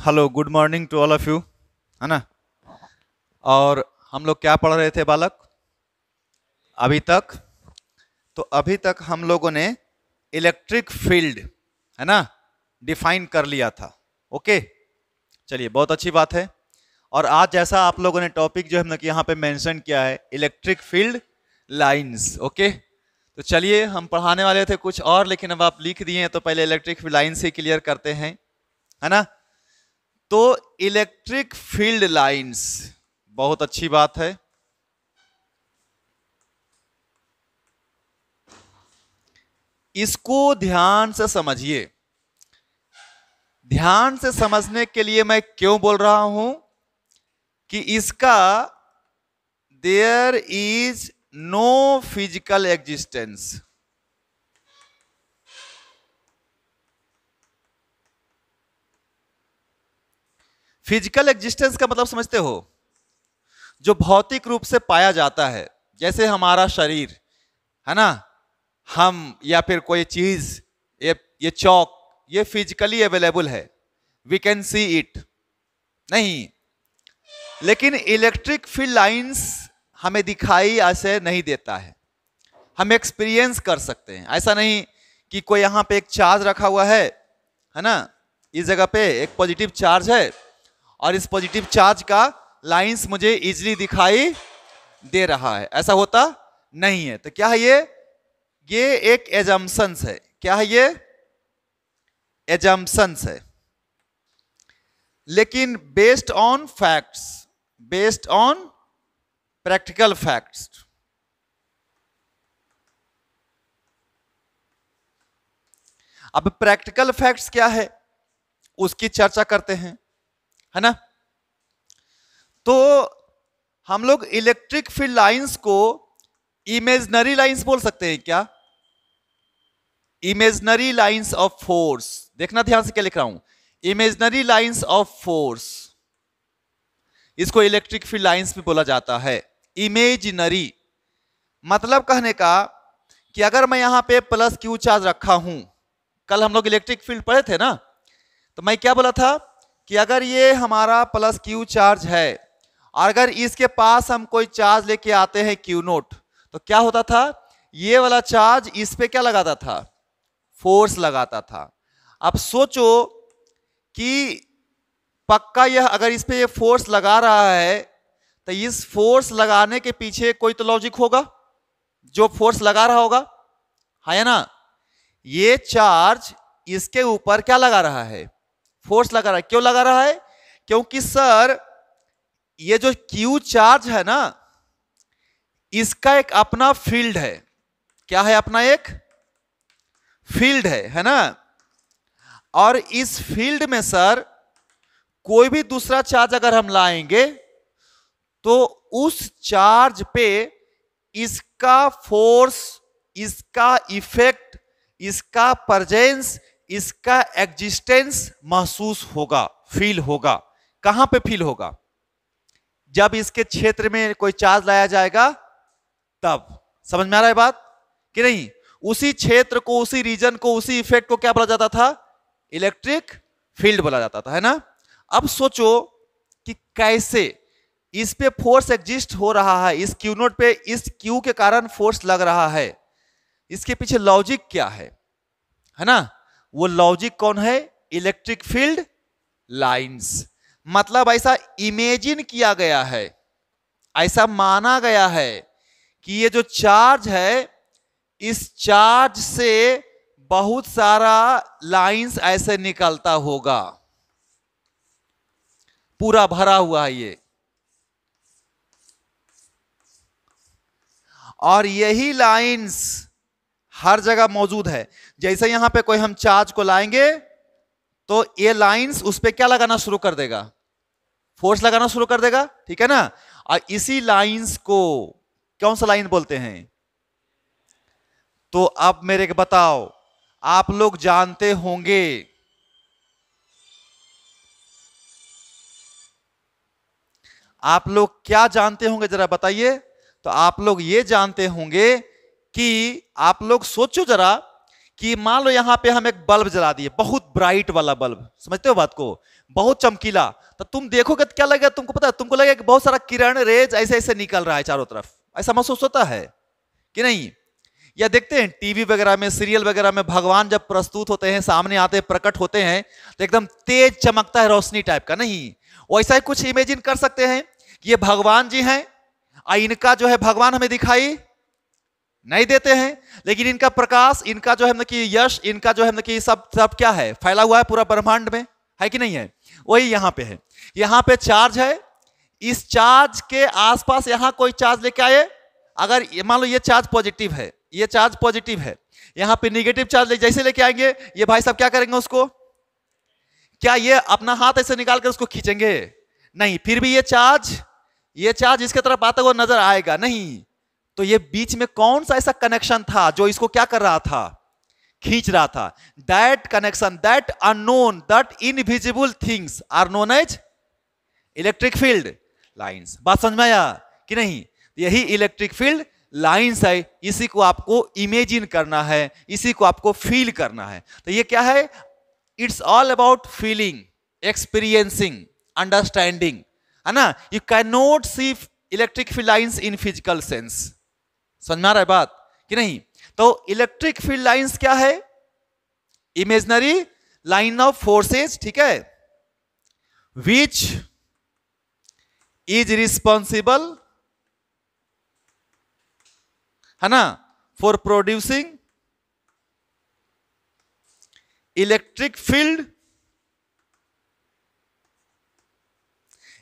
Hello, good morning to all of you, है ना। और हम लोग क्या पढ़ रहे थे बालक अभी तक? तो अभी तक हम लोगों ने इलेक्ट्रिक फील्ड, है ना, डिफाइन कर लिया था। ओके, चलिए, बहुत अच्छी बात है। और आज जैसा आप लोगों ने टॉपिक जो हमने यहाँ पे मेंशन किया है, इलेक्ट्रिक फील्ड लाइंस। ओके, तो चलिए, हम पढ़ाने वाले थे कुछ और, लेकिन अब आप लिख दिए हैं तो पहले इलेक्ट्रिक फील्ड लाइंस ही क्लियर करते हैं, है ना। तो इलेक्ट्रिक फील्ड लाइंस, बहुत अच्छी बात है। इसको ध्यान से समझिए। ध्यान से समझने के लिए मैं क्यों बोल रहा हूं कि इसका there is no physical existence. Physical existence का मतलब समझते हो? जो भौतिक रूप से पाया जाता है, जैसे हमारा शरीर, है ना, हम या फिर कोई चीज, ये चौक, ये फिजिकली अवेलेबल है, वी कैन सी इट, नहीं। लेकिन इलेक्ट्रिक फील्ड लाइंस हमें दिखाई ऐसे नहीं देता है, हम एक्सपीरियंस कर सकते हैं। ऐसा नहीं कि कोई यहां पे एक चार्ज रखा हुआ है ना, इस जगह पे एक पॉजिटिव चार्ज है और इस पॉजिटिव चार्ज का लाइंस मुझे इजीली दिखाई दे रहा है, ऐसा होता नहीं है। तो क्या है ये एक एजम्पशंस है। क्या है ये? एजम्पशंस है। लेकिन based on facts, based on practical facts. अब प्रैक्टिकल फैक्ट्स क्या है उसकी चर्चा करते हैं, है ना। तो हम लोग इलेक्ट्रिक फील्ड लाइंस को इमेजिनरी लाइंस बोल सकते हैं क्या? Imaginary lines of force. देखना ध्यान से क्या लिख रहा हूं, इमेजिनरी लाइंस ऑफ फोर्स, इसको इलेक्ट्रिक फील्ड लाइंस भी बोला जाता है। इमेजिनरी मतलब कहने का कि अगर मैं यहां पे प्लस क्यू चार्ज रखा हूं, कल हम लोग इलेक्ट्रिक फील्ड पढ़े थे ना, तो मैं क्या बोला था कि अगर ये हमारा प्लस क्यू चार्ज है और अगर इसके पास हम कोई चार्ज लेके आते हैं क्यू नोट, तो क्या होता था, ये वाला चार्ज इस पे क्या लगाता था? फोर्स लगाता था। अब सोचो कि पक्का यह अगर इस पे ये फोर्स लगा रहा है तो इस फोर्स लगाने के पीछे कोई तो लॉजिक होगा, जो फोर्स लगा रहा होगा, है ना। ये चार्ज इसके ऊपर क्या लगा रहा है? फोर्स लगा रहा है। क्यों लगा रहा है? क्योंकि सर ये जो क्यू चार्ज है ना, इसका एक अपना फील्ड है। क्या है? अपना एक फील्ड है ना। और इस फील्ड में सर कोई भी दूसरा चार्ज अगर हम लाएंगे तो उस चार्ज पे इसका फोर्स, इसका इफेक्ट, इसका प्रेजेंस, इसका एग्जिस्टेंस महसूस होगा, फील होगा। कहां पे फील होगा? जब इसके क्षेत्र में कोई चार्ज लाया जाएगा तब। समझ में आ रहा है बात कि नहीं? उसी क्षेत्र को, उसी रीजन को, उसी इफेक्ट को क्या बोला जाता था? इलेक्ट्रिक फील्ड बोला जाता था, है ना। अब सोचो कि कैसे इस पे फोर्स एग्जिस्ट हो रहा है, इस क्यू नोट पे इस क्यू के कारण फोर्स लग रहा है, इसके पीछे लॉजिक क्या है ना। वो लॉजिक कौन है? Electric field lines. मतलब ऐसा इमेजिन किया गया है, ऐसा माना गया है कि ये जो चार्ज है, इस चार्ज से बहुत सारा लाइंस ऐसे निकलता होगा, पूरा भरा हुआ है ये। और यही लाइंस हर जगह मौजूद है। जैसे यहां पे कोई हम चार्ज को लाएंगे तो ये लाइंस उस पे क्या लगाना शुरू कर देगा? फोर्स लगाना शुरू कर देगा, ठीक है ना। और इसी लाइंस को कौन सा लाइन बोलते हैं? तो अब मेरे को बताओ, आप लोग जानते होंगे, आप लोग क्या जानते होंगे जरा बताइए। तो आप लोग ये जानते होंगे कि आप लोग सोचो जरा कि मान लो यहां पे हम एक बल्ब जला दिए, बहुत ब्राइट वाला बल्ब, समझते हो बात को, बहुत चमकीला, तो तुम देखोगे तो क्या लगेगा तुमको, पता है तुमको लगेगा कि बहुत सारा किरण रेज ऐसे ऐसे निकल रहा है चारों तरफ, ऐसा महसूस होता है कि नहीं? या देखते हैं टीवी वगैरह में, सीरियल वगैरह में, भगवान जब प्रस्तुत होते हैं, सामने आते हैं, प्रकट होते हैं, तो एकदम तेज चमकता है रोशनी टाइप का, नहीं? वैसा ही कुछ इमेजिन कर सकते हैं कि ये भगवान जी हैं, इनका जो है भगवान हमें दिखाई नहीं देते हैं, लेकिन इनका प्रकाश, इनका जो है कि यश, इनका जो है कि सब सब क्या है, फैला हुआ है पूरा ब्रह्मांड में, है कि नहीं है? वही यहां पे है, यहां पे चार्ज है, इस चार्ज के आसपास यहां कोई चार्ज लेके आए, अगर मान लो ये चार्ज पॉजिटिव है, ये चार्ज पॉजिटिव है, यहां पे नेगेटिव चार्ज जैसे लेके आएंगे, ये भाई साहब क्या करेंगे उसको, क्या ये अपना हाथ ऐसे निकाल कर उसको खींचेंगे? नहीं, फिर भी ये चार्ज इसके तरफ आता हुआ नजर आएगा नहीं। तो ये बीच में कौन सा ऐसा कनेक्शन था जो इसको क्या कर रहा था, खींच रहा था? That connection, that unknown, that invisible things are known as electric field lines. बात समझ में आया कि नहीं? यही इलेक्ट्रिक फील्ड लाइंस है, इसी को आपको इमेजिन करना है, इसी को आपको फील करना है। तो ये क्या है? It's all about feeling, experiencing, understanding, है ना? You can not see electric field lines in physical sense. समझ में आ रहा है बात कि नहीं? तो इलेक्ट्रिक फील्ड लाइंस क्या है? इमेजिनरी लाइन ऑफ फोर्सेस, ठीक है, विच इज रिस्पॉन्सिबल, है ना, for producing electric field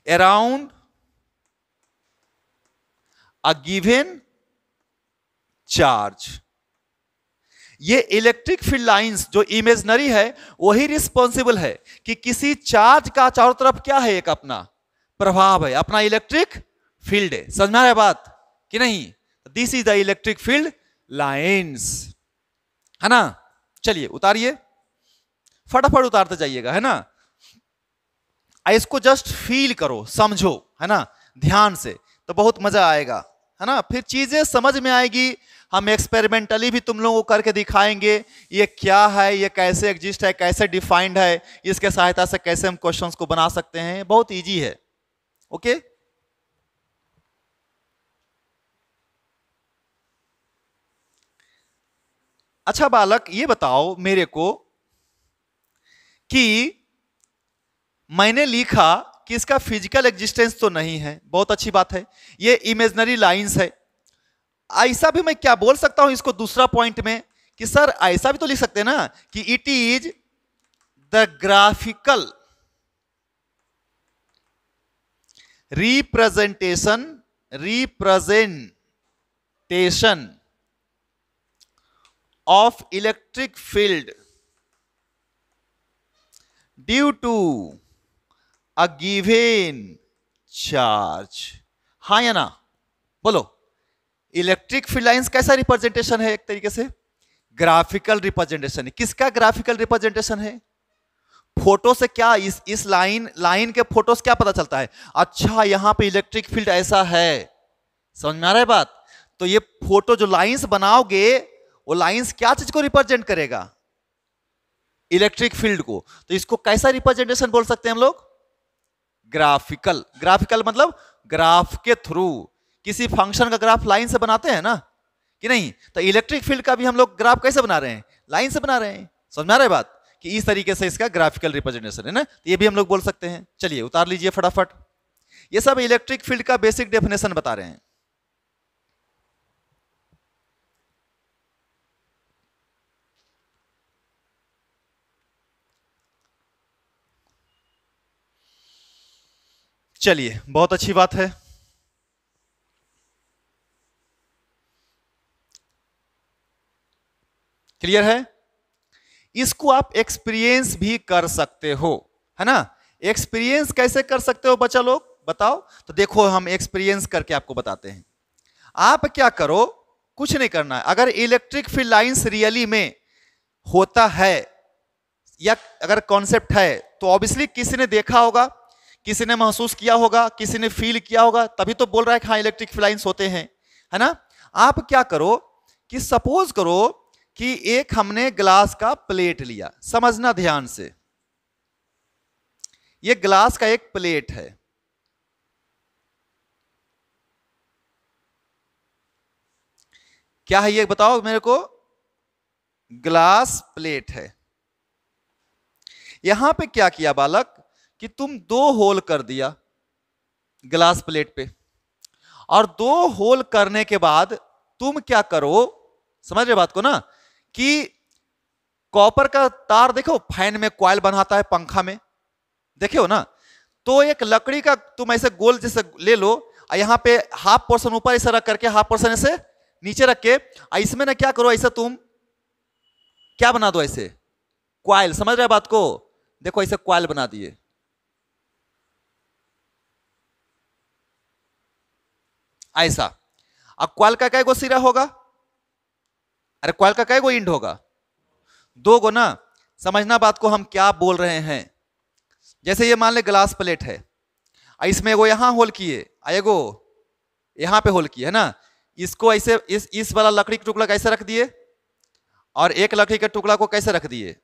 around a given charge. ये इलेक्ट्रिक फील्ड लाइंस जो इमेजिनरी है वही रिस्पॉन्सिबल है कि किसी चार्ज का चारों तरफ क्या है, एक अपना प्रभाव है, अपना इलेक्ट्रिक फील्ड है। समझ में आ रहा है बात कि नहीं? This is the electric field lines, है ना? चलिए उतारिए, फटाफट उतारते जाइएगा, है ना? इसको जस्ट फील करो, समझो, है ना, ध्यान से, तो बहुत मजा आएगा, है ना? फिर चीजें समझ में आएगी। हम एक्सपेरिमेंटली भी तुम लोगों को करके दिखाएंगे ये क्या है, ये कैसे एग्जिस्ट है, कैसे डिफाइंड है, इसके सहायता से कैसे हम क्वेश्चंस को बना सकते हैं। बहुत इजी है। ओके, अच्छा बालक, ये बताओ मेरे को कि मैंने लिखा कि इसका फिजिकल एग्जिस्टेंस तो नहीं है, बहुत अच्छी बात है, ये इमेजिनरी लाइंस है। ऐसा भी मैं क्या बोल सकता हूं इसको दूसरा पॉइंट में कि सर ऐसा भी तो लिख सकते हैं ना कि it is the graphical representation of electric field due to a given charge. हाँ या ना, बोलो। इलेक्ट्रिक फील्ड लाइंस कैसा रिप्रेजेंटेशन है? एक तरीके से ग्राफिकल रिप्रेजेंटेशन है। किसका ग्राफिकल रिप्रेजेंटेशन है? फोटो से क्या इस लाइन के फोटो से क्या पता चलता है? अच्छा, यहां पे इलेक्ट्रिक फील्ड ऐसा है। समझ में आ रहा है बात? तो ये फोटो जो लाइंस बनाओगे, वो लाइंस क्या चीज को रिप्रेजेंट करेगा? इलेक्ट्रिक फील्ड को। तो इसको कैसा रिप्रेजेंटेशन बोल सकते हैं हम लोग? ग्राफिकल। ग्राफिकल मतलब ग्राफ के थ्रू। किसी फंक्शन का ग्राफ लाइन से बनाते हैं ना, कि नहीं? तो इलेक्ट्रिक फील्ड का भी हम लोग ग्राफ कैसे बना रहे हैं? लाइन से बना रहे हैं। समझ में आ रहा है बात कि इस तरीके से इसका ग्राफिकल रिप्रेजेंटेशन है ना, तो ये भी हम लोग बोल सकते हैं। चलिए उतार लीजिए फटाफट। ये सब इलेक्ट्रिक फील्ड का बेसिक डेफिनेशन बता रहे हैं। चलिए, बहुत अच्छी बात है। क्लियर है? इसको आप एक्सपीरियंस भी कर सकते हो, है ना? एक्सपीरियंस कैसे कर सकते हो बच्चा लोग, बताओ? तो देखो, हम एक्सपीरियंस करके आपको बताते हैं। आप क्या करो, कुछ नहीं करना है। अगर इलेक्ट्रिक फील्ड लाइंस रियली में होता है या अगर कॉन्सेप्ट है, तो ऑब्वियसली किसी ने देखा होगा, किसी ने महसूस किया होगा, किसी ने फील किया होगा, तभी तो बोल रहा है कि हाँ इलेक्ट्रिक फील्ड लाइंस होते हैं, है ना? आप क्या करो कि सपोज करो कि एक हमने ग्लास का प्लेट लिया, समझना ध्यान से, ये ग्लास का एक प्लेट है, क्या है ये बताओ मेरे को, ग्लास प्लेट है। यहां पे क्या किया बालक कि तुम 2 होल कर दिया ग्लास प्लेट पे, और 2 होल करने के बाद तुम क्या करो, समझ रहे बात को ना, कि कॉपर का तार देखो फैन में कॉइल बनाता है, पंखा में देखे हो ना, तो एक लकड़ी का तुम ऐसे गोल जैसे ले लो, और यहां पे हाफ पोर्शन ऊपर ऐसे रख करके हाफ पोर्शन ऐसे नीचे रख के, इसमें ना क्या करो, ऐसे तुम क्या बना दो, ऐसे कॉइल, समझ रहे बात को, देखो ऐसे कॉइल बना दिए, ऐसा। अब कॉइल का कई गो सिरा होगा, अरे कॉइल का कई गो एंड होगा, 2 गो ना, समझना बात को हम क्या बोल रहे हैं। जैसे ये मान ले ग्लास प्लेट है, इसमें एगो यहां होल किए, एगो यहां पे होल किए है ना, इसको ऐसे इस वाला लकड़ी का टुकड़ा कैसे रख दिए, और एक लकड़ी के टुकड़ा को कैसे रख दिए,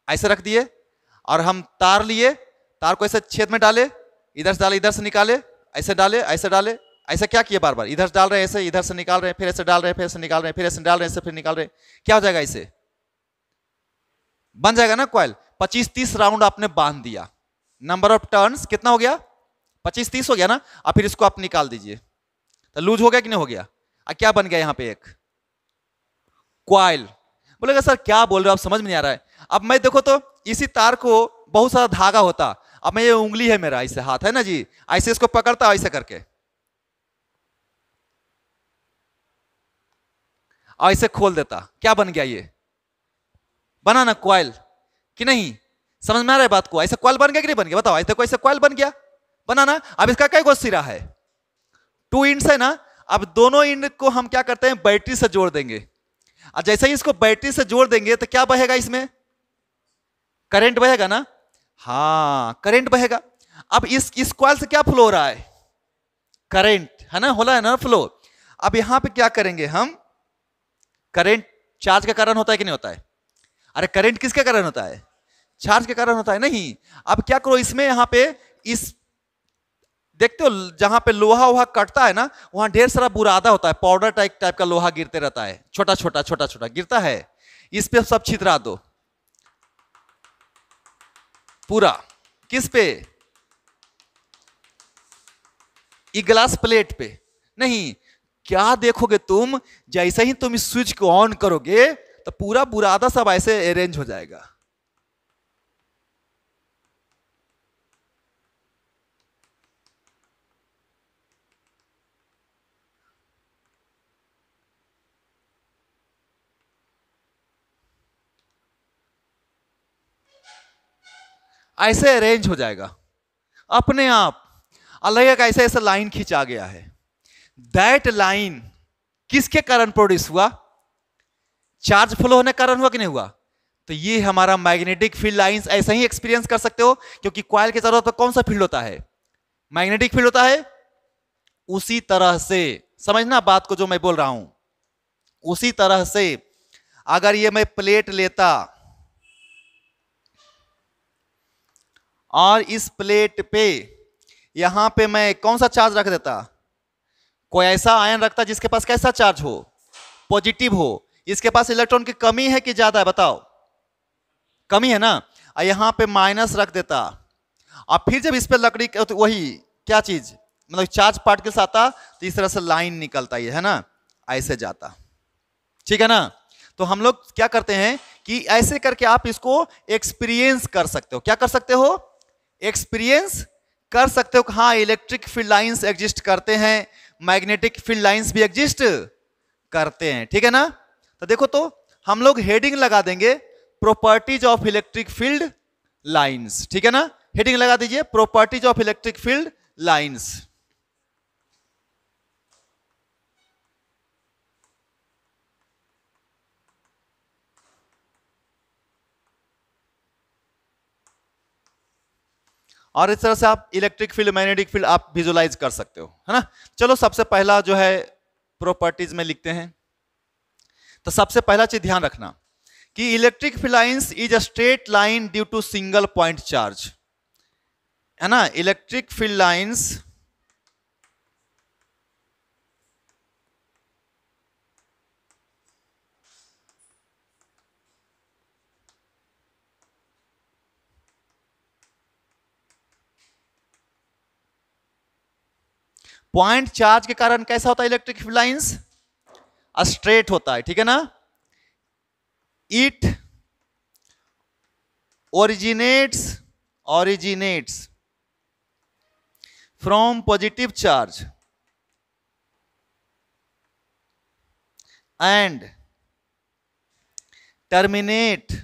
ऐसे रख दिए, और हम तार लिए, तार को ऐसे छेद में डाले, इधर से डाले इधर से निकाले, ऐसे डाले ऐसे डाले, ऐसे क्या किए बार बार, इधर से डाल रहे हैं ऐसे, इधर से निकाल रहे हैं, फिर ऐसे डाल रहे हैं, फिर ऐसे निकाल रहे हैं, फिर ऐसे डाल रहे हैं, ऐसे फिर निकाल रहे हैं, क्या हो जाएगा, ऐसे बन जाएगा ना कॉइल। 25-30 राउंड आपने बांध दिया, नंबर ऑफ टर्न्स कितना हो गया, 25-30 हो गया ना। अब फिर इसको आप निकाल दीजिए, तो लूज हो गया कि नहीं हो गया, क्या बन गया यहां पे, एक कॉइल। बोलेगा सर क्या बोल रहे हो आप, समझ में नहीं आ रहा है। अब मैं देखो तो इसी तार को बहुत सारा धागा होता, अब मैं ये उंगली है मेरा, ऐसे हाथ है ना जी, ऐसे इसको पकड़ता ऐसे करके, और ऐसे खोल देता, क्या बन गया, ये बना ना कॉइल कि नहीं, समझ में आ रहा है बात को, ऐसे कॉइल बन गया कि नहीं बन गया, बताओ, ऐसे कोई कॉइल बन गया, बना ना। अब इसका कई गो सिरा है, 2 इंड्स है ना, अब दोनों इंड को हम क्या करते हैं, बैटरी से जोड़ देंगे, और जैसे ही इसको बैटरी से जोड़ देंगे तो क्या बहेगा, इसमें करंट बहेगा ना, हाँ करंट बहेगा। अब इस कॉइल से क्या फ्लो हो रहा है, करंट है ना, हो रहा है ना फ्लो। अब यहां पे क्या करेंगे हम, करंट चार्ज के कारण होता है कि नहीं होता है, अरे करंट किसके कारण होता है, चार्ज के कारण होता है, नहीं। अब क्या करो, इसमें यहां पे इस देखते हो जहां पे लोहा वोहा कटता है ना, वहां ढेर सारा बुरादा होता है, पाउडर टाइप का लोहा गिरते रहता है, छोटा छोटा गिरता है, इस पे सब छितरा दो पूरा, किस पे, ये ग्लास प्लेट पे, नहीं क्या देखोगे तुम, जैसे ही तुम इस स्विच को ऑन करोगे तो पूरा बुरादा सब ऐसे अरेंज हो जाएगा। ऐसे अरेंज हो जाएगा अपने आप, अलग ऐसे ऐसे लाइन खींचा गया है। दैट लाइन किसके कारण प्रोड्यूस हुआ, चार्ज फ्लो होने के कारण हुआ कि नहीं हुआ। तो ये हमारा मैग्नेटिक फील्ड लाइंस ऐसे ही एक्सपीरियंस कर सकते हो, क्योंकि कॉइल के चारों तरफ कौन सा फील्ड होता है, मैग्नेटिक फील्ड होता है। उसी तरह से समझना बात को जो मैं बोल रहा हूं, उसी तरह से अगर ये मैं प्लेट लेता और इस प्लेट पे यहां पे मैं कौन सा चार्ज रख देता, कोई ऐसा आयन रखता जिसके पास कैसा चार्ज हो, पॉजिटिव हो। इसके पास इलेक्ट्रॉन की कमी है कि ज्यादा है, बताओ कमी है ना, और यहां पे माइनस रख देता, और फिर जब इस पे लकड़ी तो वही क्या चीज मतलब चार्ज पार्टिकल्स आता, तो इस तरह से लाइन निकलता है ना, ऐसे जाता, ठीक है ना। तो हम लोग क्या करते हैं कि ऐसे करके आप इसको एक्सपीरियंस कर सकते हो, क्या कर सकते हो, एक्सपीरियंस कर सकते हो कि हाँ इलेक्ट्रिक फील्ड लाइंस एग्जिस्ट करते हैं, मैग्नेटिक फील्ड लाइंस भी एग्जिस्ट करते हैं, ठीक है ना। तो देखो तो हम लोग हेडिंग लगा देंगे properties of electric field lines, ठीक है ना, हेडिंग लगा दीजिए properties of electric field lines. और इस तरह से आप इलेक्ट्रिक फील्ड मैग्नेटिक फील्ड आप विजुलाइज कर सकते हो, है ना। चलो सबसे पहला जो है प्रॉपर्टीज में लिखते हैं। तो सबसे पहला चीज ध्यान रखना कि electric field lines is a straight line due to single point charge, है ना। Electric field lines point charge के कारण कैसा होता है, इलेक्ट्रिक फील्ड लाइंस स्ट्रेट होता है, ठीक है ना। It originates from positive charge and terminate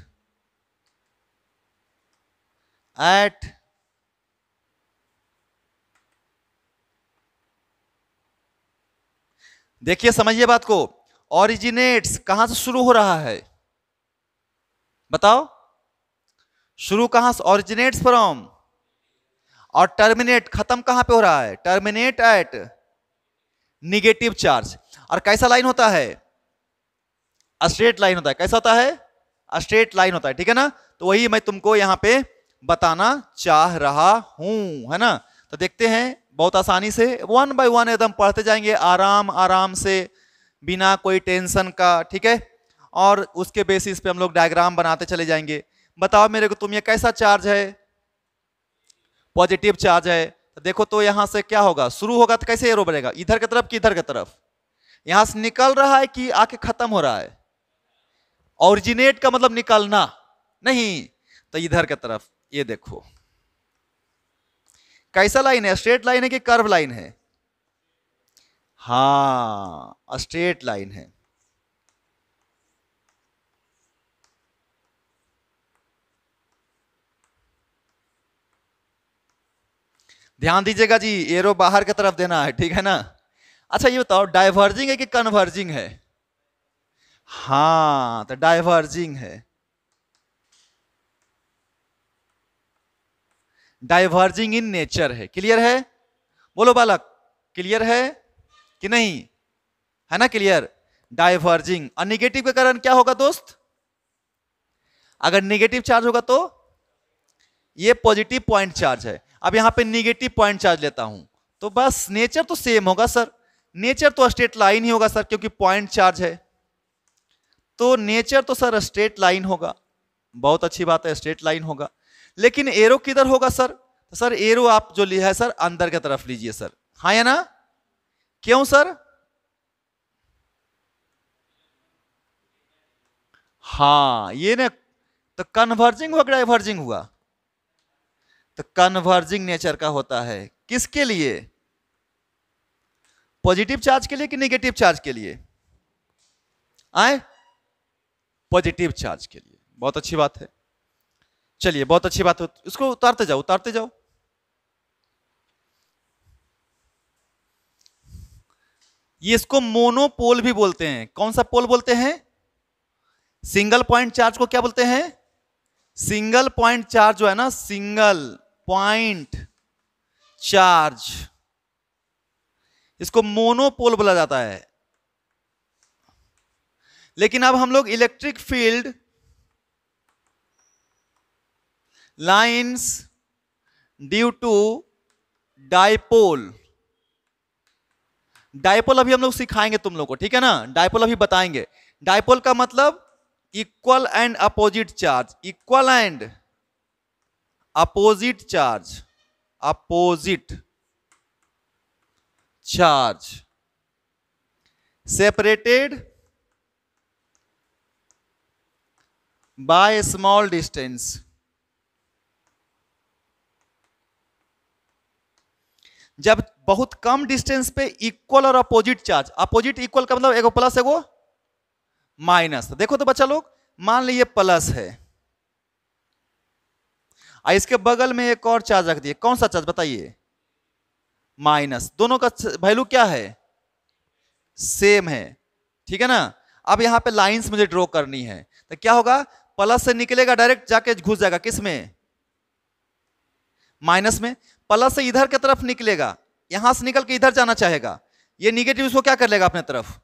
at देखिए समझिए बात को, ऑरिजिनेट्स कहां से शुरू हो रहा है, बताओ शुरू कहां से, ऑरिजिनेट्स फ्रॉम, और टर्मिनेट खत्म कहां पे हो रहा है, टर्मिनेट एट निगेटिव चार्ज। और कैसा लाइन होता है, स्ट्रेट लाइन होता है। कैसा होता है, स्ट्रेट लाइन होता है, ठीक है ना। तो वही मैं तुमको यहां पे बताना चाह रहा हूं, है ना। तो देखते हैं बहुत आसानी से, वन बाय वन एकदम पढ़ते जाएंगे आराम आराम से, बिना कोई टेंशन का, ठीक है। और उसके बेसिस पे हम लोग डायग्राम बनाते चले जाएंगे। बताओ मेरे को तुम, ये कैसा चार्ज है, पॉजिटिव चार्ज है। तो देखो तो यहां से क्या होगा, शुरू होगा तो कैसे एरो बनेगा, इधर की तरफ कि इधर की तरफ, यहां से निकल रहा है कि आके खत्म हो रहा है। ओरिजिनेट का मतलब निकलना नहीं, तो इधर की तरफ। ये देखो कैसा लाइन है, स्ट्रेट लाइन है कि कर्व लाइन है, हाँ स्ट्रेट लाइन है। ध्यान दीजिएगा जी, एरो बाहर की तरफ देना है, ठीक है ना। अच्छा ये बताओ डाइवर्जिंग है कि कन्वर्जिंग है, हाँ तो डाइवर्जिंग है। डाइवर्जिंग इन नेचर है, क्लियर है, बोलो बालक क्लियर है कि नहीं, है ना क्लियर। डाइवर्जिंग, और निगेटिव के कारण क्या होगा दोस्त, अगर निगेटिव चार्ज होगा तो ये पॉजिटिव पॉइंट चार्ज है। अब यहां पे निगेटिव पॉइंट चार्ज लेता हूं तो बस नेचर तो सेम होगा सर, नेचर तो स्ट्रेट लाइन ही होगा सर, क्योंकि पॉइंट चार्ज है तो नेचर तो सर स्ट्रेट लाइन होगा। बहुत अच्छी बात है, स्ट्रेट लाइन होगा। लेकिन एरो किधर होगा सर, तो सर एरो आप जो लिया है सर अंदर की तरफ लीजिए सर, हाँ या ना, क्यों सर, हाँ ये ना, तो कन्वर्जिंग हुआ डाइवर्जिंग हुआ, तो कन्वर्जिंग नेचर का होता है। किसके लिए, पॉजिटिव चार्ज के लिए कि नेगेटिव चार्ज के लिए, आए पॉजिटिव चार्ज के लिए। बहुत अच्छी बात है, चलिए बहुत अच्छी बात है, इसको उतारते जाओ उतारते जाओ। ये इसको मोनोपोल भी बोलते हैं। कौन सा पोल बोलते हैं, सिंगल पॉइंट चार्ज को क्या बोलते हैं, सिंगल पॉइंट चार्ज जो है ना, सिंगल पॉइंट चार्ज, इसको मोनोपोल बोला जाता है। लेकिन अब हम लोग electric field lines due to dipole, dipole अभी हम लोग सिखाएंगे तुम लोग को, ठीक है ना। डाइपोल अभी बताएंगे। डाइपोल का मतलब equal and opposite charge, equal and opposite charge, opposite charge separated by small distance. जब बहुत कम डिस्टेंस पे इक्वल और अपोजिट चार्ज, अपोजिट इक्वल का मतलब एगो प्लस एगो माइनस। देखो तो बच्चा लोग, मान लीजिए प्लस है और इसके बगल में एक और चार्ज रख दिए, कौन सा चार्ज बताइए, माइनस। दोनों का वैल्यू क्या है, सेम है, ठीक है ना। अब यहां पे लाइंस मुझे ड्रॉ करनी है, तो क्या होगा, प्लस से निकलेगा डायरेक्ट जाके घुस जाएगा किस में, माइनस में। प्लस से इधर की तरफ निकलेगा, यहां से निकल के इधर जाना चाहेगा, ये निगेटिव इसको क्या कर लेगा, अपने तरफ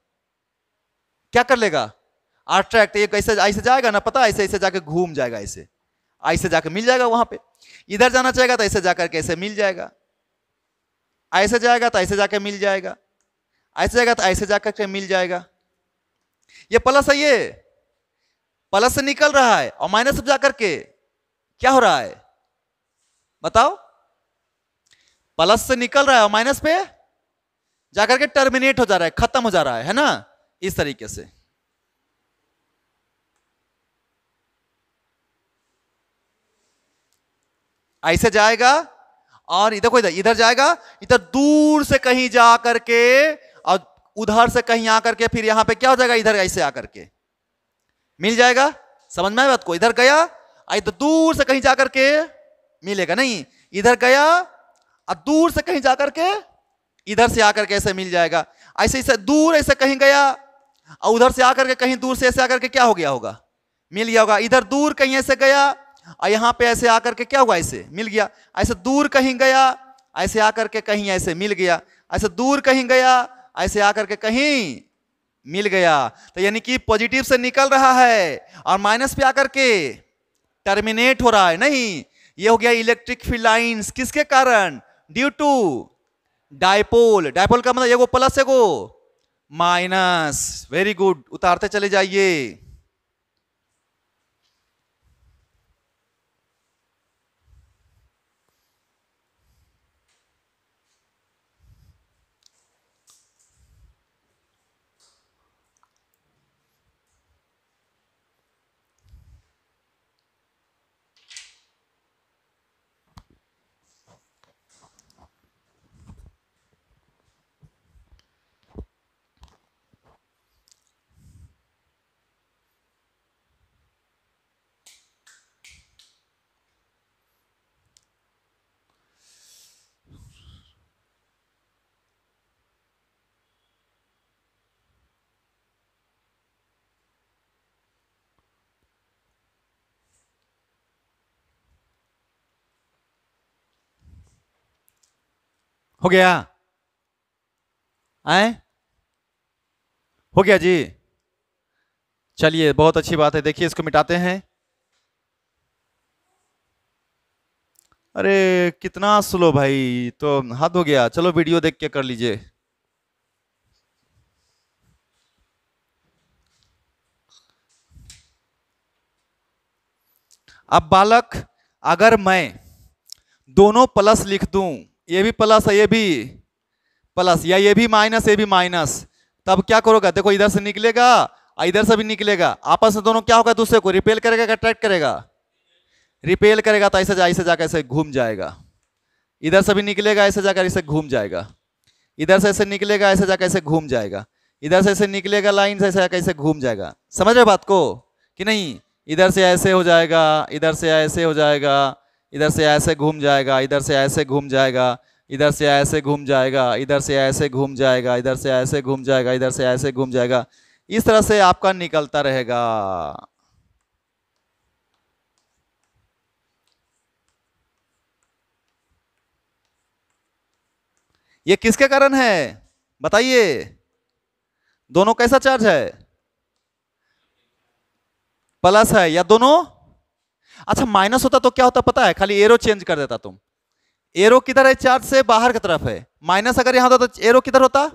क्या कर लेगा, अट्रैक्ट, ये कैसे ऐसे जाएगा ना, पता है, ऐसे ऐसे जाके घूम जाएगा, ऐसे ऐसे जाके मिल जाएगा वहां पे। इधर जाना चाहेगा तो ऐसे जाकर के ऐसे मिल जाएगा, ऐसे जाएगा तो ऐसे जाके मिल जाएगा, ऐसे जाएगा तो ऐसे जाकर के मिल जाएगा। ये प्लस है, ये प्लस से निकल रहा है और माइनस से जाकर के क्या हो रहा है बताओ, प्लस से निकल रहा है और माइनस पे जाकर के टर्मिनेट हो जा रहा है, खत्म हो जा रहा है ना, इस तरीके से। ऐसे जाएगा और इधर को इधर जाएगा, इधर दूर से कहीं जा करके और उधर से कहीं आकर के फिर यहां पे क्या हो जाएगा, इधर ऐसे आकर के मिल जाएगा। समझ में आया बात को? इधर गया इधर दूर से कहीं जाकर के मिलेगा नहीं, इधर गया और दूर से कहीं जाकर के इधर से आकर के ऐसे मिल जाएगा। ऐसे ऐसे दूर ऐसे कहीं गया और उधर से आकर के कहीं दूर से ऐसे आकर के क्या हो गया होगा, मिल गया होगा। इधर दूर कहीं ऐसे गया और यहां पे ऐसे आकर के क्या हुआ, ऐसे मिल गया। ऐसे दूर कहीं गया, ऐसे आकर के कहीं ऐसे मिल गया, ऐसे दूर कहीं गया, ऐसे आकर के कहीं मिल गया। तो यानी कि पॉजिटिव से निकल रहा है और माइनस पे आकर के टर्मिनेट हो रहा है। नहीं, ये हो गया इलेक्ट्रिक फील्ड लाइंस, किसके कारण, ड्यू टू डायपोल। डायपोल का मतलब एगो प्लस एगो माइनस। वेरी गुड, उतारते चले जाइए। हो गया, आए हो गया जी। चलिए, बहुत अच्छी बात है। देखिए, इसको मिटाते हैं। अरे कितना स्लो भाई, तो हद हो गया। चलो वीडियो देख के कर लीजिए। अब बालक, अगर मैं दोनों प्लस लिख दूं, ये भी प्लस है ये भी प्लस, या ये भी माइनस ये भी माइनस, तब क्या करोगे? देखो, इधर से निकलेगा इधर से भी निकलेगा, आपस में दोनों क्या होगा, दूसरे को रिपेल करेगा क्या अट्रैक्ट करेगा? रिपेल करेगा। तो ऐसे जाकर ऐसे घूम जाएगा। इधर से भी निकलेगा, ऐसे जाकर ऐसे घूम जाएगा। इधर से ऐसे निकलेगा, ऐसे जाकर ऐसे घूम जाएगा। इधर से ऐसे निकलेगा लाइन से, ऐसे जाकर ऐसे घूम जाएगा। समझ रहे बात को कि नहीं? इधर से ऐसे हो जाएगा, इधर से ऐसे हो जाएगा, इधर से ऐसे घूम जाएगा, इधर से ऐसे घूम जाएगा, इधर से ऐसे घूम जाएगा, इधर से ऐसे घूम जाएगा, इधर से ऐसे घूम जाएगा, इधर से ऐसे घूम जाएगा। इस तरह से आपका निकलता रहेगा। ये किसके कारण है बताइए? दोनों कैसा चार्ज है? प्लस है या दोनों? अच्छा, माइनस होता तो क्या होता पता है? खाली एरो चेंज कर देता तुम। एरो किधर है? चार्ज से बाहर की तरफ है। माइनस अगर यहां होता तो एरो किधर होता?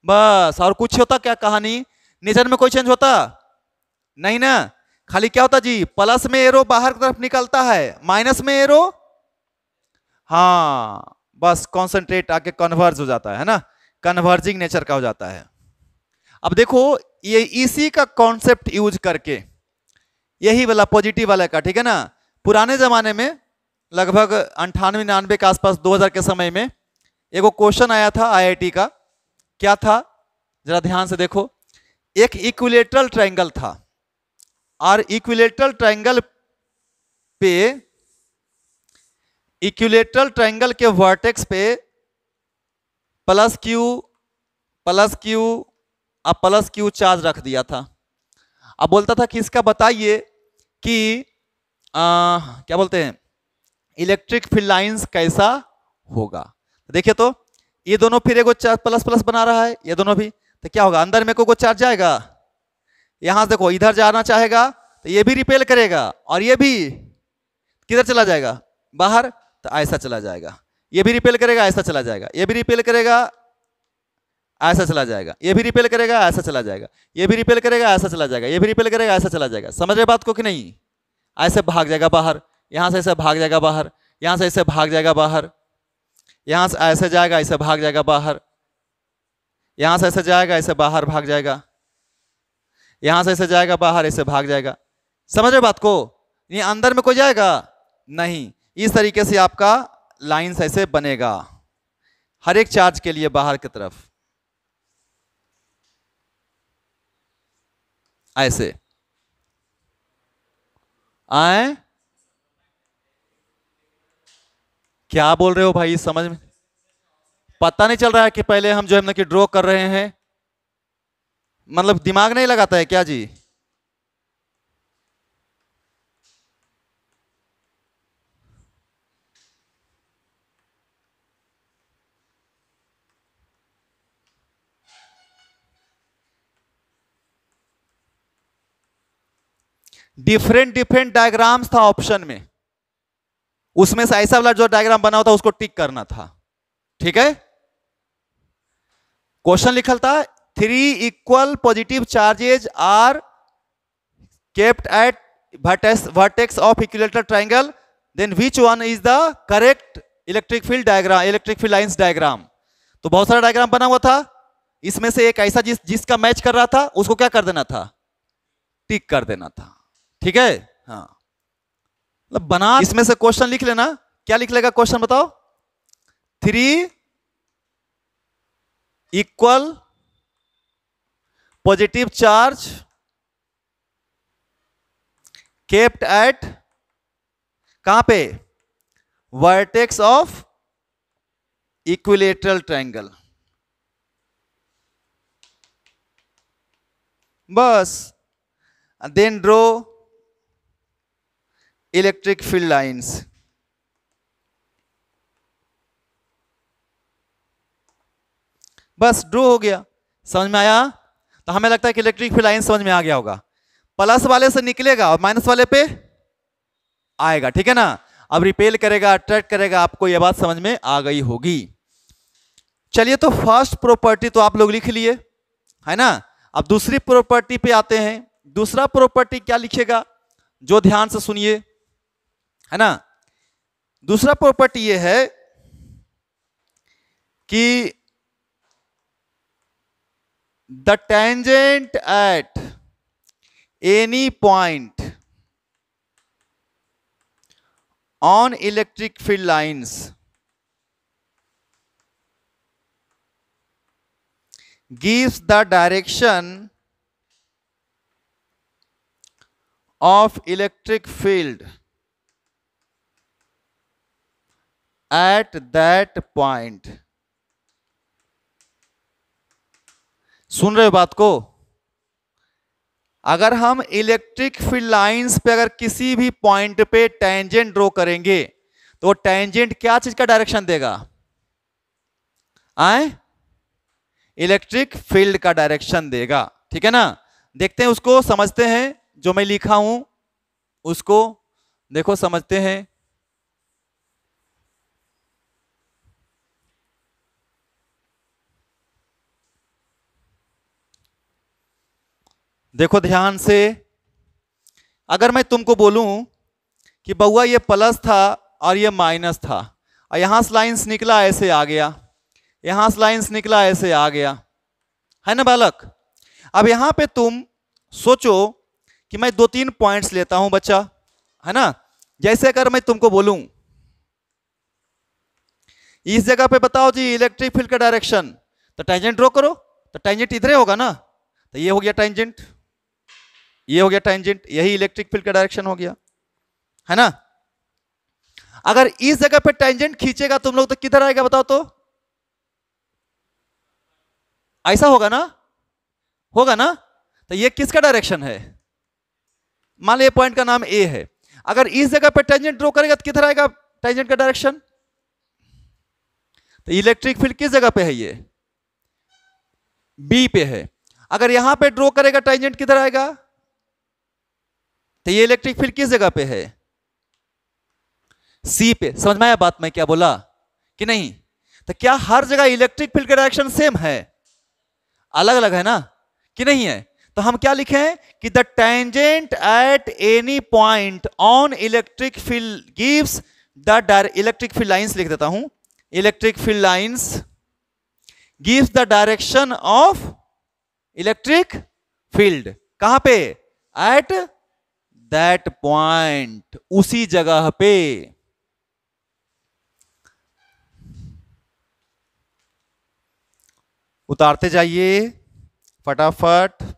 बस। और कुछ होता क्या कहानी? नेचर में कोई चेंज होता नहीं ना। खाली क्या होता जी, प्लस में एरो बाहर की तरफ निकलता है, माइनस में एरो, हाँ बस कॉन्सेंट्रेट आके कन्वर्ज हो जाता है ना, कन्वर्जिंग नेचर का हो जाता है। अब देखो, ये इसी का कॉन्सेप्ट यूज करके, यही वाला पॉजिटिव वाला का, ठीक है ना, पुराने जमाने में लगभग 98-99 के आसपास, 2000 के समय में एगो क्वेश्चन आया था आईआईटी का। क्या था जरा ध्यान से देखो। एक इक्विलेटरल ट्रायंगल था और इक्विलेटरल ट्रायंगल पे, इक्विलेटरल ट्रायंगल के वर्टेक्स पे प्लस क्यू अब प्लस क्यू चार्ज रख दिया था। अब बोलता था कि इसका बताइए कि क्या बोलते हैं, इलेक्ट्रिक फील्ड लाइंस कैसा होगा। देखिए तो ये दोनों फिर एगो चार्ज प्लस प्लस बना रहा है, ये दोनों भी, तो क्या होगा, अंदर में कोई चार्ज जाएगा, यहां से देखो इधर जाना चाहेगा तो ये भी रिपेल करेगा, और ये भी किधर चला जाएगा, बाहर, तो ऐसा चला जाएगा। ये भी रिपेल करेगा, ऐसा चला जाएगा, ये भी रिपेल करेगा, ऐसा चला जाएगा, ये भी रिपेल करेगा, ऐसा चला जाएगा, ये भी रिपेल करेगा, ऐसा चला जाएगा, ये भी रिपेल करेगा, ऐसा चला जाएगा। समझ रहे बात को कि नहीं? ऐसे भाग जाएगा बाहर, यहां से ऐसे भाग जाएगा बाहर, यहां से ऐसे भाग जाएगा बाहर, यहां से ऐसे जाएगा, ऐसे भाग जाएगा बाहर, यहां से ऐसे जाएगा, ऐसे बाहर भाग जाएगा, यहां से ऐसे जाएगा बाहर, ऐसे भाग जाएगा। समझ रहे बात को? ये अंदर में कोई जाएगा नहीं। इस तरीके से आपका लाइंस ऐसे बनेगा हर एक चार्ज के लिए बाहर की तरफ, ऐसे आए। क्या बोल रहे हो भाई, समझ में पता नहीं चल रहा है कि पहले हम जो है कि ड्रॉ कर रहे हैं, मतलब दिमाग नहीं लगाता है क्या जी? डिफरेंट डिफरेंट डायग्राम्स था ऑप्शन में, उसमें से ऐसा वाला जो डायग्राम बना होता उसको टिक करना था। ठीक है, क्वेश्चन लिखल था 3 equal positive charges are kept at vertex of equilateral triangle, then which one is the correct electric field diagram, electric field lines diagram। तो बहुत सारा डायग्राम बना हुआ था, इसमें से एक ऐसा जिसका मैच कर रहा था उसको क्या कर देना था, टिक कर देना था। ठीक है, हाँ, मतलब बना, इसमें से क्वेश्चन लिख लेना। क्या लिख लेगा क्वेश्चन बताओ? 3 equal positive charge kept at, कहां पे, वर्टेक्स ऑफ इक्विलेटरल ट्रायंगल। बस, then draw electric field lines. बस ड्रॉ हो गया। समझ में आया? तो हमें लगता है कि इलेक्ट्रिक फील्ड लाइन समझ में आ गया होगा। प्लस वाले से निकलेगा और माइनस वाले पे आएगा। ठीक है ना? अब रिपेल करेगा, अट्रैक्ट करेगा, आपको यह बात समझ में आ गई होगी। चलिए, तो फर्स्ट प्रॉपर्टी तो आप लोग लिख लिए, है ना? अब दूसरी प्रॉपर्टी पे आते हैं। दूसरा प्रॉपर्टी क्या लिखेगा, जो ध्यान से सुनिए, है ना? दूसरा प्रॉपर्टी ये है कि the tangent at any point on electric field lines gives the direction of electric field at that point। सुन रहे हो बात को? अगर हम इलेक्ट्रिक फील्ड लाइंस पे अगर किसी भी पॉइंट पे टेंजेंट ड्रॉ करेंगे तो टेंजेंट क्या चीज का डायरेक्शन देगा? इलेक्ट्रिक फील्ड का डायरेक्शन देगा। ठीक है ना? देखते हैं उसको, समझते हैं। जो मैं लिखा हूं उसको देखो, समझते हैं। देखो ध्यान से, अगर मैं तुमको बोलूं कि बउआ ये प्लस था और ये माइनस था, और यहां से लाइंस निकला ऐसे आ गया, यहां से लाइंस निकला ऐसे आ गया, है ना बालक? अब यहां पे तुम सोचो कि मैं 2-3 पॉइंट्स लेता हूं बच्चा, है ना? जैसे अगर मैं तुमको बोलूं इस जगह पे बताओ जी इलेक्ट्रिक फील्ड का डायरेक्शन, तो टेंजेंट ड्रॉ करो, तो टेंजेंट इधर ही होगा ना? तो ये हो गया टेंजेंट, ये हो गया टेंजेंट, यही इलेक्ट्रिक फील्ड का डायरेक्शन हो गया, है ना? अगर इस जगह पे टेंजेंट खींचेगा तुम लोग तो किधर आएगा बताओ तो? ऐसा होगा ना? होगा ना? तो ये किसका डायरेक्शन है? मान लो ये पॉइंट का नाम ए है। अगर इस जगह पे टेंजेंट ड्रॉ करेगा तो किधर आएगा टेंजेंट का डायरेक्शन? तो इलेक्ट्रिक फील्ड किस जगह पे है? ये बी पे है। अगर यहां पे ड्रॉ करेगा टेंजेंट किधर आएगा? तो ये इलेक्ट्रिक फील्ड किस जगह पे है? सी पे। समझ में आया बात मैं क्या बोला कि नहीं? तो क्या हर जगह इलेक्ट्रिक फील्ड का डायरेक्शन सेम है? अलग अलग है ना कि नहीं है? तो हम क्या लिखें कि the tangent at any point on electric field gives the electric field lines लिख देता हूं, electric field lines gives the direction of electric field. कहां पे? एट दैट पॉइंट, उसी जगह पे। उतारते जाइए फटाफट।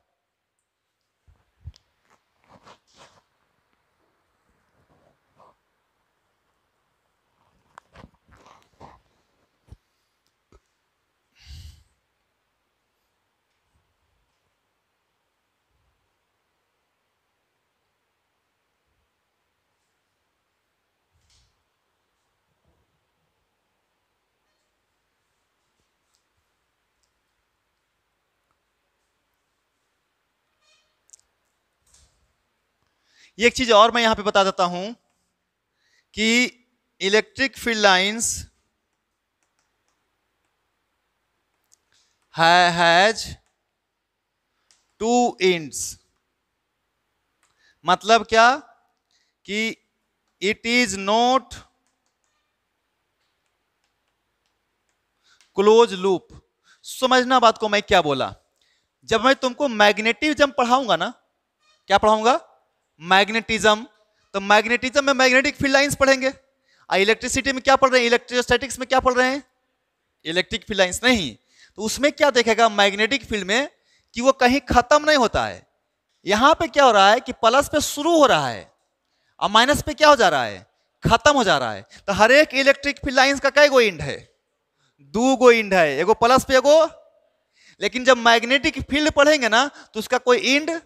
एक चीज और मैं यहां पे बता देता हूं कि electric field lines has two ends. मतलब क्या कि it is not close loop. समझना बात को मैं क्या बोला। जब मैं तुमको मैग्नेटिज्म पढ़ाऊंगा ना, क्या पढ़ाऊंगा? मैग्नेटिज्म। तो मैग्नेटिज्म में मैग्नेटिक फील्ड लाइंस पढ़ेंगे। और इलेक्ट्रिसिटी में क्या पढ़ रहे हैं? इलेक्ट्रोस्टैटिक्स में क्या पढ़ रहे हैं? Electric field lines. नहीं, तो उसमें क्या देखेगा मैग्नेटिक फील्ड में कि वो कहीं खत्म नहीं होता है। यहां पे क्या हो रहा है कि प्लस पे शुरू हो रहा है और माइनस पे क्या हो जा रहा है? खत्म हो जा रहा है। तो हर एक इलेक्ट्रिक फील्ड लाइंस का कई गो एंड है? दो गो एंड है, एगो प्लस पे एगो। लेकिन जब मैग्नेटिक फील्ड पढ़ेंगे ना तो उसका कोई एंड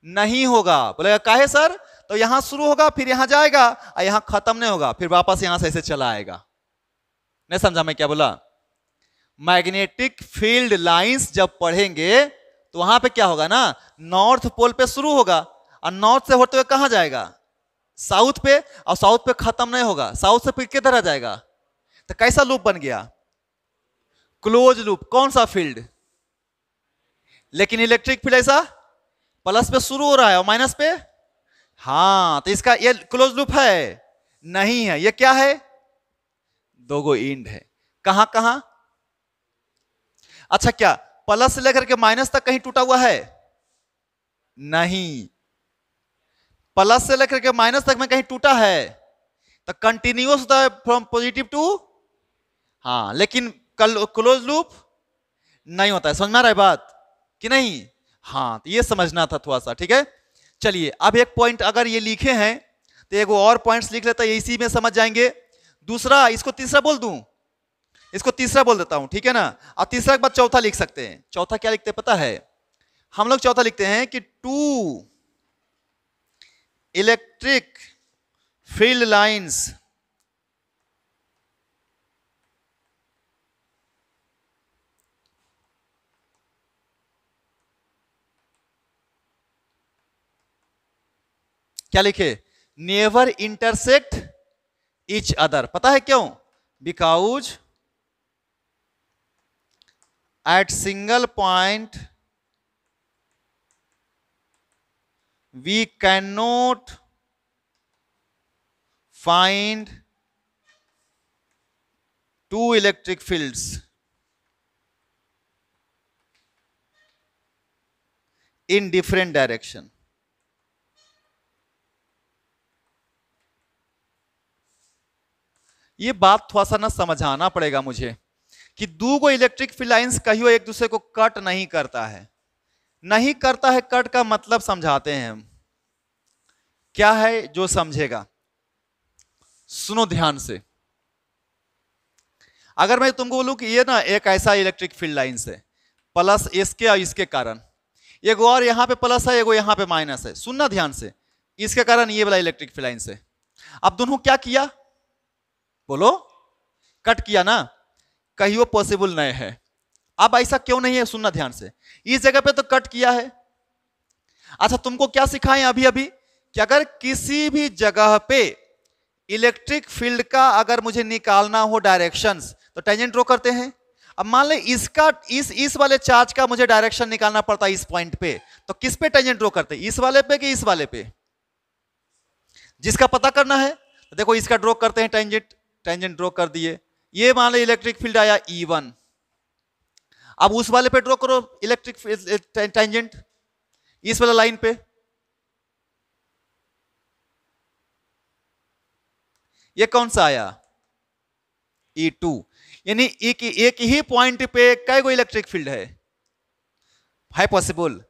नहीं होगा। बोलेगा काहे सर? तो यहां शुरू होगा, फिर यहां जाएगा और यहां खत्म नहीं होगा, फिर वापस यहां से ऐसे चला आएगा। नहीं समझा मैं क्या बोला? मैग्नेटिक फील्ड लाइंस जब पढ़ेंगे तो वहां पे क्या होगा ना, नॉर्थ पोल पे शुरू होगा और नॉर्थ से होते हुए कहां जाएगा? साउथ पे, और साउथ पे खत्म नहीं होगा, साउथ से फिर किधर आ जाएगा? तो कैसा लूप बन गया? Close loop. कौन सा फील्ड? लेकिन इलेक्ट्रिक फील्ड ऐसा प्लस पे शुरू हो रहा है और माइनस पे। हाँ, तो इसका ये क्लोज लूप है? नहीं है। ये क्या है? दो गो एंड है। कहां कहां? अच्छा, क्या प्लस से लेकर के माइनस तक कहीं टूटा हुआ है? नहीं। प्लस से लेकर के माइनस तक में कहीं टूटा है तो कंटिन्यूअस होता है फ्रॉम पॉजिटिव टू। हाँ, लेकिन क्लोज लूप नहीं होता है। समझ में आ रहा है बात कि नहीं? हाँ, तो ये समझना था थोड़ा सा। ठीक है, चलिए अब एक पॉइंट अगर ये लिखे हैं तो एक और पॉइंट्स लिख लेता है, इसी में समझ जाएंगे। दूसरा, इसको तीसरा बोल दूं? इसको तीसरा बोल देता हूं, ठीक है ना? और तीसरा के बाद चौथा लिख सकते हैं। चौथा क्या लिखते हैं पता है? हम लोग चौथा लिखते हैं कि टू इलेक्ट्रिक फील्ड लाइंस क्या लिखे? Never intersect each other. पता है क्यों? Because at single point we cannot find two electric fields in different direction। ये बात थोड़ा सा ना समझाना पड़ेगा मुझे कि दो गो इलेक्ट्रिक फील्ड लाइंस कहियो एक दूसरे को कट नहीं करता है। नहीं करता है, कट का मतलब समझाते हैं हम। क्या है जो समझेगा सुनो ध्यान से। अगर मैं तुमको बोलूं कि ये ना एक ऐसा इलेक्ट्रिक फील्ड लाइंस है, प्लस इसके और इसके कारण, एगो और यहां पे प्लस है, एगो यहां पे माइनस है। सुनना ध्यान से, इसके कारण ये वाला इलेक्ट्रिक फील्ड लाइंस है। अब दोनों क्या किया? बोलो, कट किया ना? कहियो पॉसिबल नहीं है। अब ऐसा क्यों नहीं है, सुनना ध्यान से, इस जगह पे तो कट किया है। अच्छा तुमको क्या सिखाएं अभी अभी, कि अगर किसी भी जगह पे इलेक्ट्रिक फील्ड का अगर मुझे निकालना हो डायरेक्शंस, तो टेंजेंट ड्रॉ करते हैं। अब मान ले इसका इस वाले चार्ज का मुझे डायरेक्शन निकालना पड़ता है इस पॉइंट पे, तो किस पे टेंजेंट ड्रॉ करते हैं, इस वाले पे कि इस वाले पे, जिसका पता करना है। तो देखो इसका ड्रॉ करते हैं टेंजेंट, टेंजेंट ड्रॉ कर दिए, ये मान लो इलेक्ट्रिक फील्ड आया E1, अब उस वाले पे ड्रॉ करो इलेक्ट्रिक टेंजेंट, इस वाला लाइन पे, ये कौन सा आया E2, यानी एक ही पॉइंट पे कई गो इलेक्ट्रिक फील्ड है पॉसिबल,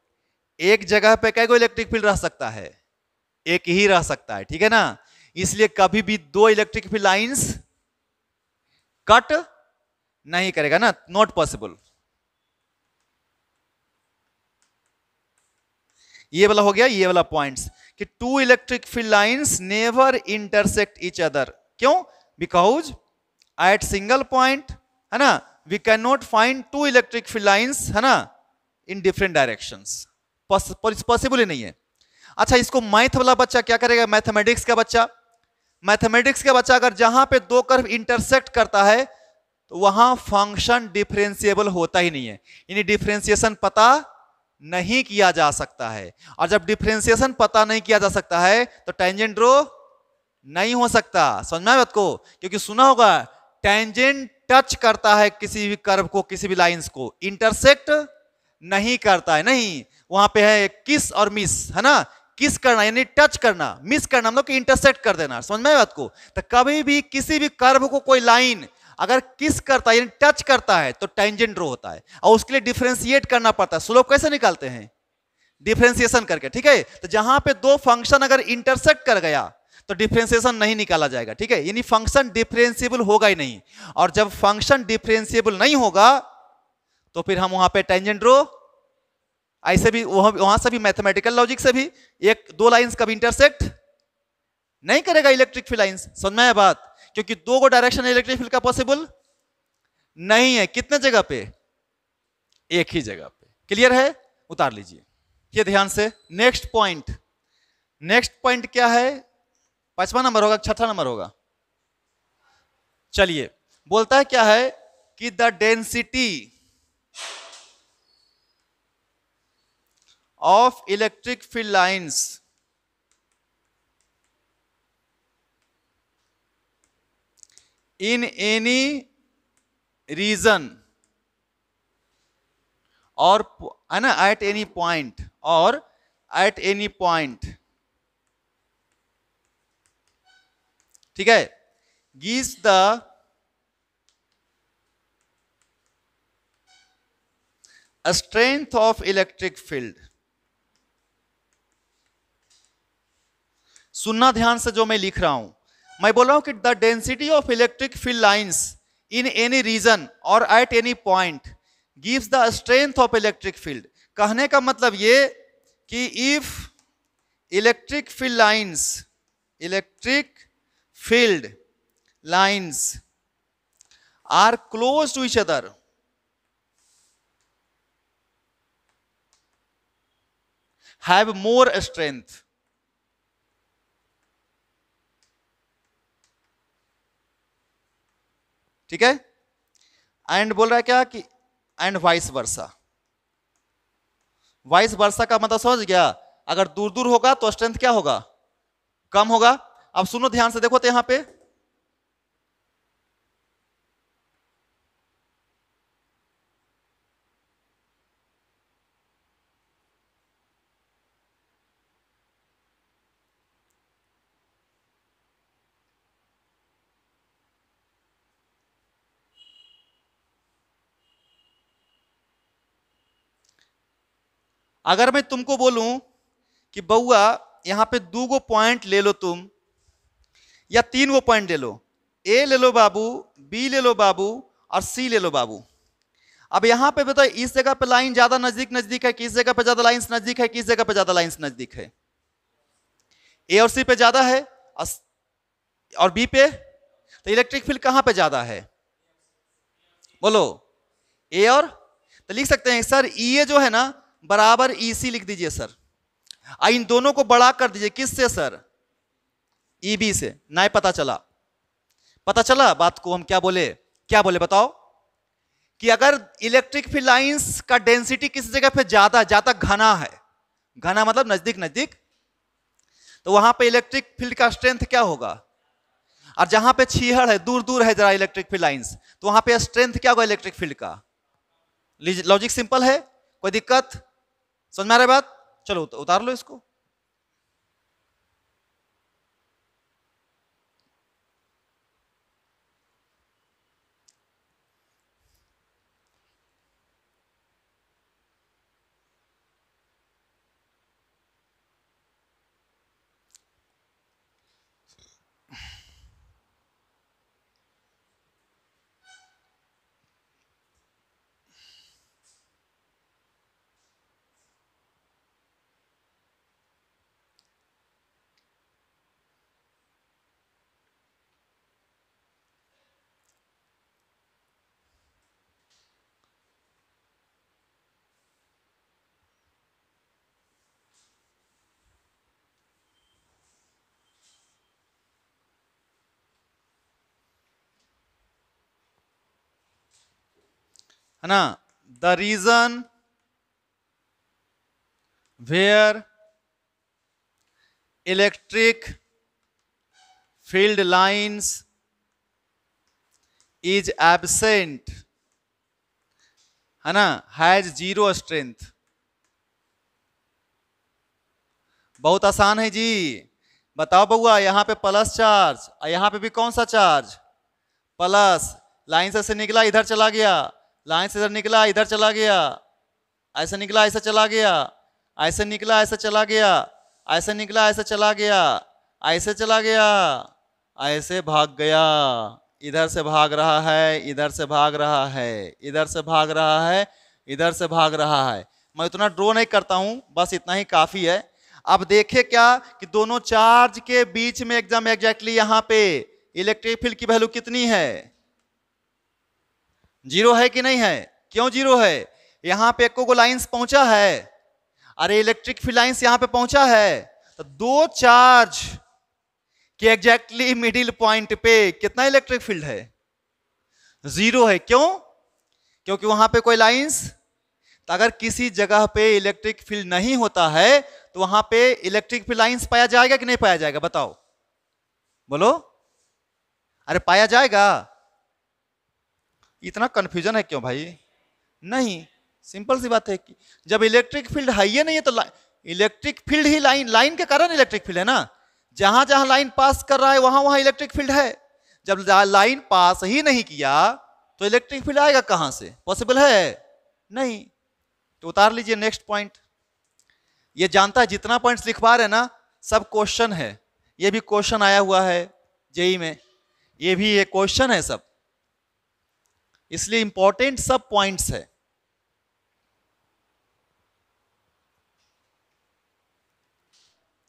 एक जगह पे कई गो इलेक्ट्रिक फील्ड रह सकता है, एक ही रह सकता है, ठीक है ना। इसलिए कभी भी दो इलेक्ट्रिक फील्ड लाइंस कट नहीं करेगा ना, नॉट पॉसिबल। ये वाला हो गया, ये वाला पॉइंट्स कि two electric field lines never intersect each other, क्यों, बिकॉज एट सिंगल पॉइंट, है ना, we can not find two electric field lines, है ना, इन डिफरेंट डायरेक्शंस, पॉसिबल ही नहीं है। अच्छा इसको मैथ वाला बच्चा क्या करेगा, मैथमेटिक्स का बच्चा, मैथमेटिक्स का बच्चा अगर जहां पे दो कर्व इंटरसेक्ट करता है तो वहां फंक्शन डिफरेंशिएबल होता ही नहीं है, यानी डिफरेंशिएशन पता नहीं किया जा सकता है। और जब डिफरेंशिएशन पता नहीं किया जा सकता है तो टेंजेंट ड्रॉ नहीं हो सकता, समझ में आया बात को, क्योंकि सुना होगा टेंजेंट टच करता है किसी भी कर्व को, किसी भी लाइंस को, इंटरसेक्ट नहीं करता है, नहीं, वहां पे है किस और मिस, है ना, किस करना यानी टच करना, मिस करना मतलब कि इंटरसेक्ट कर देना, समझ में आया बात को। तो कभी भी किसी भी कर्व को कोई लाइन अगर किस करता है यानी टच करता है तो टेंजेंट ड्रॉ होता है, और उसके लिए डिफरेंशिएट करना पड़ता है। स्लोप कैसे निकालते हैं, डिफरेंशिएशन करके, ठीक है। तो जहां पे दो फंक्शन अगर इंटरसेक्ट कर गया तो डिफरेंशिएशन नहीं निकाला जाएगा, ठीक है, यानी फंक्शन डिफरेंशिएबल होगा ही नहीं। और जब फंक्शन डिफरेंशिएबल नहीं होगा तो फिर हम वहां पे टेंजेंट ड्रॉ ऐसे भी, वहां से भी मैथमेटिकल लॉजिक से भी एक दो लाइंस कभी इंटरसेक्ट नहीं करेगा इलेक्ट्रिक फील्ड लाइंस, समझ में आया बात, क्योंकि दो को डायरेक्शन इलेक्ट्रिक फील्ड का पॉसिबल नहीं है, कितने जगह पे, एक ही जगह पे, क्लियर है, उतार लीजिए ये ध्यान से। नेक्स्ट पॉइंट, नेक्स्ट पॉइंट क्या है, 5वां नंबर होगा, 6ठा नंबर होगा, चलिए बोलता है क्या है कि the density of electric field lines in any region or, है ना, at any point or at any point, ठीक है, gives the strength of electric field। सुनना ध्यान से जो मैं लिख रहा हूं, मैं बोल रहा हूं कि the density of electric field lines in any region और at any point gives the strength of electric field. कहने का मतलब ये कि if electric field lines are close to each other, have more strength, ठीक है, एंड बोल रहा है क्या कि and vice versa, vice versa का मतलब समझ गया, अगर दूर दूर होगा तो स्ट्रेंथ क्या होगा, कम होगा। अब सुनो ध्यान से, देखो तो यहां पे अगर मैं तुमको बोलूं कि बउआ यहां पे 2 गो पॉइंट ले लो तुम, या 3 गो पॉइंट ले लो, ए ले लो बाबू, बी ले लो बाबू, और सी ले लो बाबू। अब यहां पे बताओ इस जगह पे लाइन ज्यादा नजदीक नजदीक है, किस जगह पे ज्यादा लाइंस नजदीक है, किस जगह पे ज्यादा लाइंस नजदीक है, ए और सी पे ज्यादा है और बी पे, तो इलेक्ट्रिक फील्ड कहां पे ज्यादा है, बोलो, ए और तो लिख सकते हैं सर ई जो है ना बराबर ईसी लिख दीजिए सर। इन दोनों को बड़ा कर दीजिए, किससे सर? ईबी से। ना पता चला बात को हम क्या बोले बताओ कि अगर इलेक्ट्रिक फील्ड लाइंस का डेंसिटी किसी जगह पे ज्यादा घना है, घना मतलब नजदीक, तो वहां पे इलेक्ट्रिक फील्ड का स्ट्रेंथ क्या होगा? और जहां पे छीहड़ है, दूर है जरा इलेक्ट्रिक फील्ड लाइंस, तो वहां पे स्ट्रेंथ क्या होगा इलेक्ट्रिक फील्ड का? लॉजिक सिंपल है, कोई दिक्कत? समझ में आ रहा है बात? चलो उतार लो इसको। है ना? The region where electric field lines is absent, है ना, हैज जीरो स्ट्रेंथ। बहुत आसान है जी। बताओ बउआ, यहां पे प्लस चार्ज और यहां पे भी कौन सा चार्ज? प्लस। लाइन से निकला इधर चला गया, लाइन से इधर निकला इधर चला गया, ऐसे निकला ऐसे चला गया, ऐसे निकला ऐसे चला गया, ऐसे निकला ऐसे चला गया, ऐसे चला गया, ऐसे भाग गया, इधर से भाग रहा है, इधर से भाग रहा है, इधर से भाग रहा है, इधर से भाग रहा है। मैं उतना ड्रॉ नहीं करता हूं, बस इतना ही काफी है। अब देखे क्या कि दोनों चार्ज के बीच में एकदम एग्जैक्टली यहां पे इलेक्ट्रिक फील्ड की वैल्यू कितनी है? जीरो है कि नहीं है? क्यों जीरो है? यहां पे एको को लाइंस पहुंचा है, अरे इलेक्ट्रिक फील्ड लाइंस यहां पे पहुंचा है, तो दो चार्ज के एग्जैक्टली मिडिल पॉइंट पे कितना इलेक्ट्रिक फील्ड है? जीरो है। क्यों? क्योंकि वहां पे कोई लाइंस, तो अगर किसी जगह पे इलेक्ट्रिक फील्ड नहीं होता है तो वहां पे इलेक्ट्रिक फील्ड लाइंस पाया जाएगा कि नहीं पाया जाएगा? बताओ, बोलो। अरे पाया जाएगा। इतना कंफ्यूजन है क्यों भाई? नहीं, सिंपल सी बात है कि जब इलेक्ट्रिक फील्ड है ही नहीं है तो इलेक्ट्रिक फील्ड ही लाइन के कारण इलेक्ट्रिक फील्ड है ना। जहां जहां लाइन पास कर रहा है वहां वहां इलेक्ट्रिक फील्ड है। जब लाइन पास ही नहीं किया तो इलेक्ट्रिक फील्ड आएगा कहां से? पॉसिबल है नहीं। तो उतार लीजिए नेक्स्ट पॉइंट। ये जानता है जितना पॉइंट्स लिखवा रहे हैं ना सब क्वेश्चन है, ये भी क्वेश्चन आया हुआ है जेई में, ये भी एक क्वेश्चन है सब, इसलिए इंपॉर्टेंट सब पॉइंट्स है।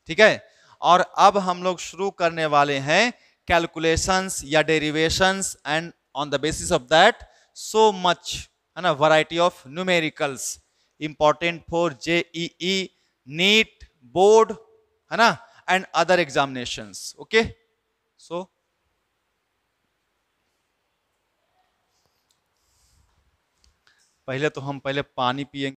ठीक है, और अब हम लोग शुरू करने वाले हैं कैलकुलेशंस या derivations, and on the basis of that so much, है ना, variety of numericals important for JEE, NEET, board, है ना, and other examinations. Okay, so पहले तो हम पानी पिएंगे।